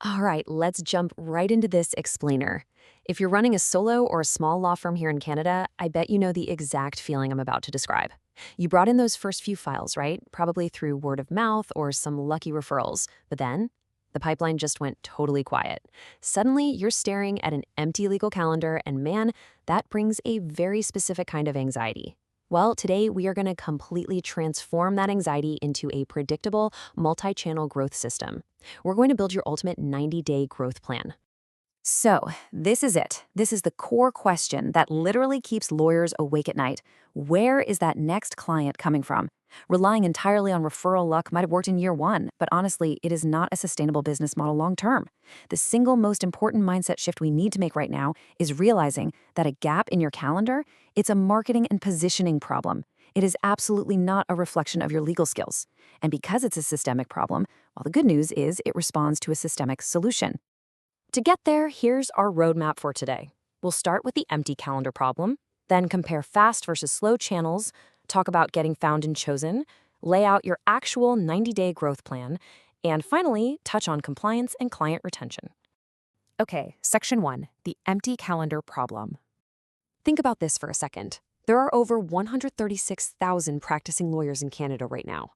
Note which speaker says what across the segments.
Speaker 1: All right, let's jump right into this explainer. If you're running a solo or a small law firm here in Canada, I bet you know the exact feeling I'm about to describe. You brought in those first few files, right? Probably through word of mouth or some lucky referrals. But then the pipeline just went totally quiet. Suddenly, you're staring at an empty legal calendar, and man, that brings a very specific kind of anxiety. Well, today we are going to completely transform that anxiety into a predictable, multi channel growth system. We're going to build your ultimate 90-day growth plan.
Speaker 2: So, this is it. This is the core question that literally keeps lawyers awake at night. Where is that next client coming from? Relying entirely on referral luck might have worked in year one, but honestly, it is not a sustainable business model long term. The single most important mindset shift we need to make right now is realizing that a gap in your calendar, it's a marketing and positioning problem. It is absolutely not a reflection of your legal skills. And because it's a systemic problem, well, the good news is it responds to a systemic solution.
Speaker 1: To get there, here's our roadmap for today. We'll start with the empty calendar problem, then compare fast versus slow channels, talk about getting found and chosen, lay out your actual 90-day growth plan, and finally, touch on compliance and client retention. Okay, section 1, the empty calendar problem. Think about this for a second. There are over 136,000 practicing lawyers in Canada right now.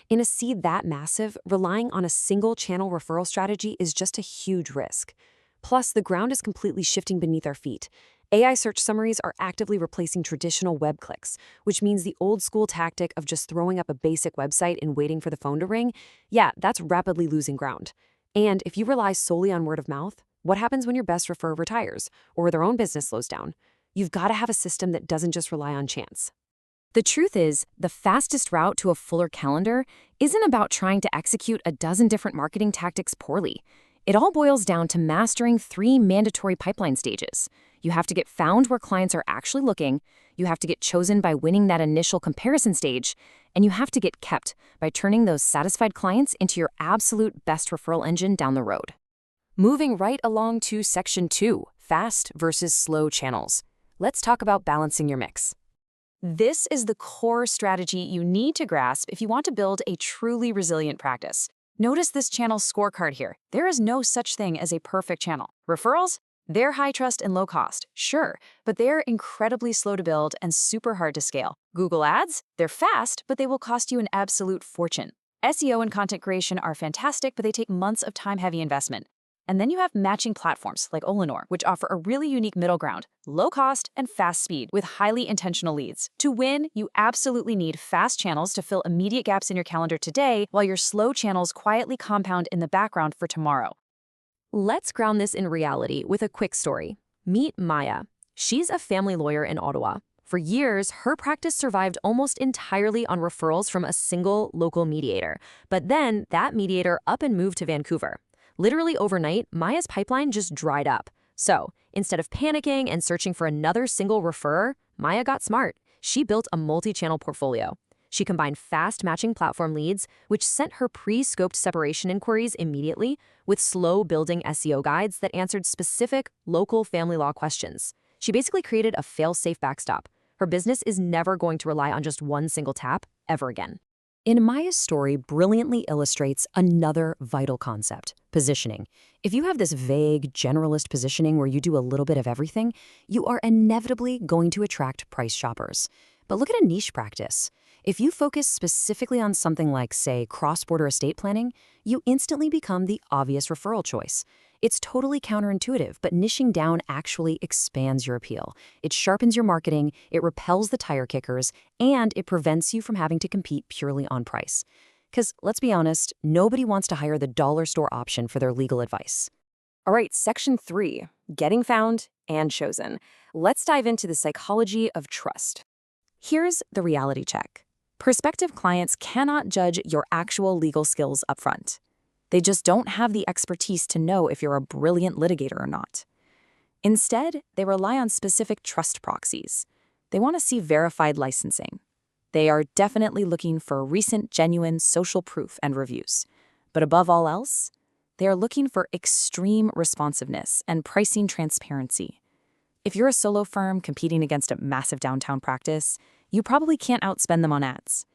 Speaker 1: In a seed that massive, relying on a single channel referral strategy is just a huge risk. Plus, the ground is completely shifting beneath our feet. AI search summaries are actively replacing traditional web clicks, which means the old school tactic of just throwing up a basic website and waiting for the phone to ring, yeah, that's rapidly losing ground. And if you rely solely on word of mouth, what happens when your best referrer retires or their own business slows down? You've got to have a system that doesn't just rely on chance.
Speaker 2: The truth is, the fastest route to a fuller calendar isn't about trying to execute a dozen different marketing tactics poorly. It all boils down to mastering 3 mandatory pipeline stages. You have to get found where clients are actually looking, you have to get chosen by winning that initial comparison stage, and you have to get kept by turning those satisfied clients into your absolute best referral engine down the road. Moving right along to section 2, fast versus slow channels. Let's talk about balancing your mix. This is the core strategy you need to grasp if you want to build a truly resilient practice. Notice this channel's scorecard here. There is no such thing as a perfect channel. Referrals? They're high trust and low cost, sure, but they're incredibly slow to build and super hard to scale. Google Ads? They're fast, but they will cost you an absolute fortune. SEO and content creation are fantastic, but they take months of time-heavy investment. And then you have matching platforms like Olenor, which offer a really unique middle ground, low cost and fast speed with highly intentional leads. To win, you absolutely need fast channels to fill immediate gaps in your calendar today, while your slow channels quietly compound in the background for tomorrow.
Speaker 1: Let's ground this in reality with a quick story. Meet Maya. She's a family lawyer in Ottawa. For years, her practice survived almost entirely on referrals from a single local mediator. But then that mediator up and moved to Vancouver. Literally overnight, Maya's pipeline just dried up. So, instead of panicking and searching for another single referrer, Maya got smart. She built a multi-channel portfolio. She combined fast matching platform leads, which sent her pre-scoped separation inquiries immediately, with slow-building SEO guides that answered specific, local family law questions. She basically created a fail-safe backstop. Her business is never going to rely on just one single tap, ever again. In Maya's story brilliantly illustrates another vital concept, positioning. If you have this vague, generalist positioning where you do a little bit of everything, you are inevitably going to attract price shoppers. But look at a niche practice. If you focus specifically on something like, say, cross-border estate planning, you instantly become the obvious referral choice. It's totally counterintuitive, but niching down actually expands your appeal. It sharpens your marketing, it repels the tire kickers, and it prevents you from having to compete purely on price. Because, let's be honest, nobody wants to hire the dollar store option for their legal advice. All right, section 3, getting found and chosen. Let's dive into the psychology of trust. Here's the reality check. Prospective clients cannot judge your actual legal skills upfront. They just don't have the expertise to know if you're a brilliant litigator or not. Instead, they rely on specific trust proxies. They want to see verified licensing. They are definitely looking for recent, genuine social proof and reviews. But above all else, they are looking for extreme responsiveness and pricing transparency. If you're a solo firm competing against a massive downtown practice, you probably can't outspend them on ads.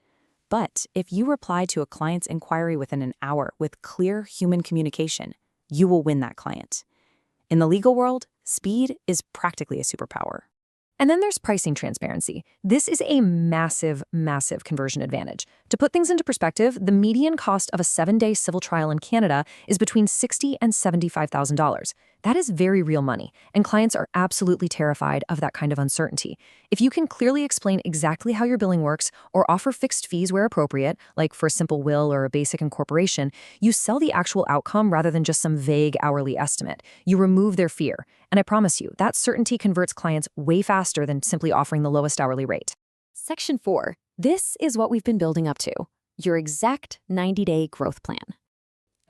Speaker 1: But if you reply to a client's inquiry within an hour with clear human communication,
Speaker 2: you will win that client. In the legal world, speed is practically a superpower.
Speaker 1: And then there's pricing transparency. This is a massive, massive conversion advantage. To put things into perspective, the median cost of a 7-day civil trial in Canada is between $60,000 and $75,000. That is very real money, and clients are absolutely terrified of that kind of uncertainty. If you can clearly explain exactly how your billing works or offer fixed fees where appropriate, like for a simple will or a basic incorporation, you sell the actual outcome rather than just some vague hourly estimate. You remove their fear. And I promise you, that certainty converts clients way faster than simply offering the lowest hourly rate.
Speaker 2: Section 4. This is what we've been building up to. Your exact 90-day growth plan.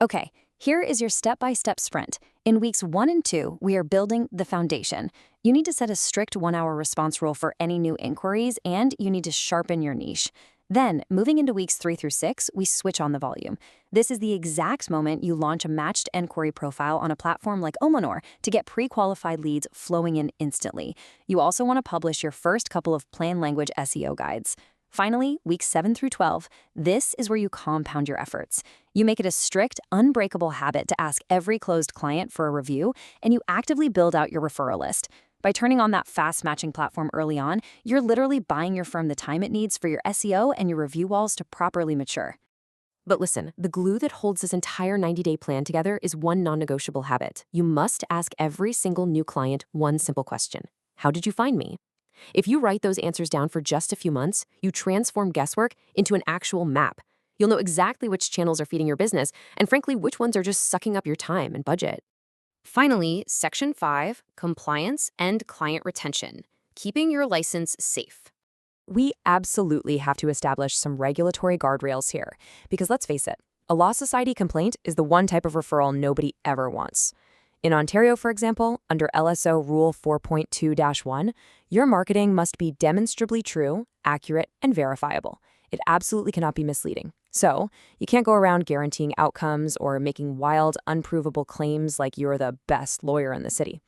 Speaker 2: Okay, here is your step-by-step sprint. In weeks 1 and 2, we are building the foundation. You need to set a strict 1-hour response rule for any new inquiries, and you need to sharpen your niche. Then, moving into weeks 3 through 6, we switch on the volume. This is the exact moment you launch a matched inquiry profile on a platform like Omanor to get pre-qualified leads flowing in instantly. You also want to publish your first couple of plain language SEO guides. Finally, weeks 7 through 12, this is where you compound your efforts. You make it a strict, unbreakable habit to ask every closed client for a review, and you actively build out your referral list. By turning on that fast matching platform early on, you're literally buying your firm the time it needs for your SEO and your review walls to properly mature.
Speaker 1: But listen, the glue that holds this entire 90-day plan together is one non-negotiable habit. You must ask every single new client one simple question. How did you find me? If you write those answers down for just a few months, you transform guesswork into an actual map. You'll know exactly which channels are feeding your business, and frankly, which ones are just sucking up your time and budget. Finally, Section 5, Compliance and Client Retention, keeping your license safe. We absolutely have to establish some regulatory guardrails here, because let's face it, a Law Society complaint is the one type of referral nobody ever wants. In Ontario, for example, under LSO Rule 4.2-1, your marketing must be demonstrably true, accurate, and verifiable. It absolutely cannot be misleading. So, you can't go around guaranteeing outcomes or making wild, unprovable claims like you're the best lawyer in the city.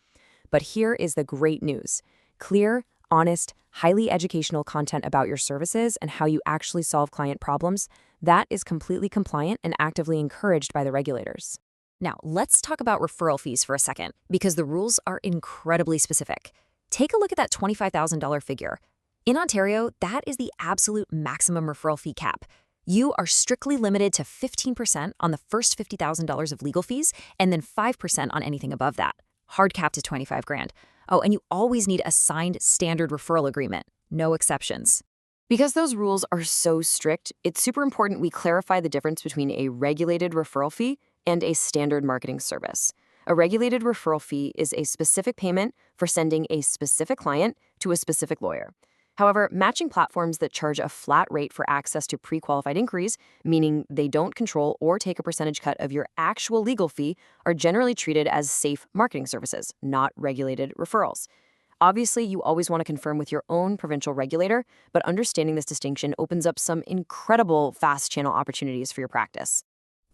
Speaker 1: But here is the great news. Clear, honest, highly educational content about your services and how you actually solve client problems, that is completely compliant and actively encouraged by the regulators. Now, let's talk about referral fees for a second, because the rules are incredibly specific. Take a look at that $25,000 figure. In Ontario, that is the absolute maximum referral fee cap. You are strictly limited to 15% on the first $50,000 of legal fees, and then 5% on anything above that. Hard cap to $25,000. Oh, and you always need a signed standard referral agreement. No exceptions. Because those rules are so strict, it's super important we clarify the difference between a regulated referral fee and a standard marketing service. A regulated referral fee is a specific payment for sending a specific client to a specific lawyer. However, matching platforms that charge a flat rate for access to pre-qualified inquiries, meaning they don't control or take a percentage cut of your actual legal fee, are generally treated as safe marketing services, not regulated referrals. Obviously, you always want to confirm with your own provincial regulator, but understanding this distinction opens up some incredible fast channel opportunities for your practice.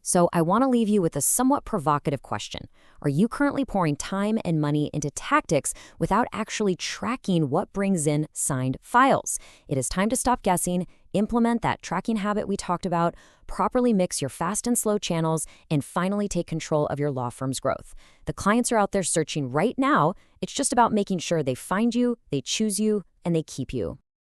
Speaker 1: So I want to leave you with a somewhat provocative question. Are you currently pouring time and money into tactics without actually tracking what brings in signed files? It is time to stop guessing, implement that tracking habit we talked about, properly mix your fast and slow channels, and finally take control of your law firm's growth. The clients are out there searching right now. It's just about making sure they find you, they choose you, and they keep you.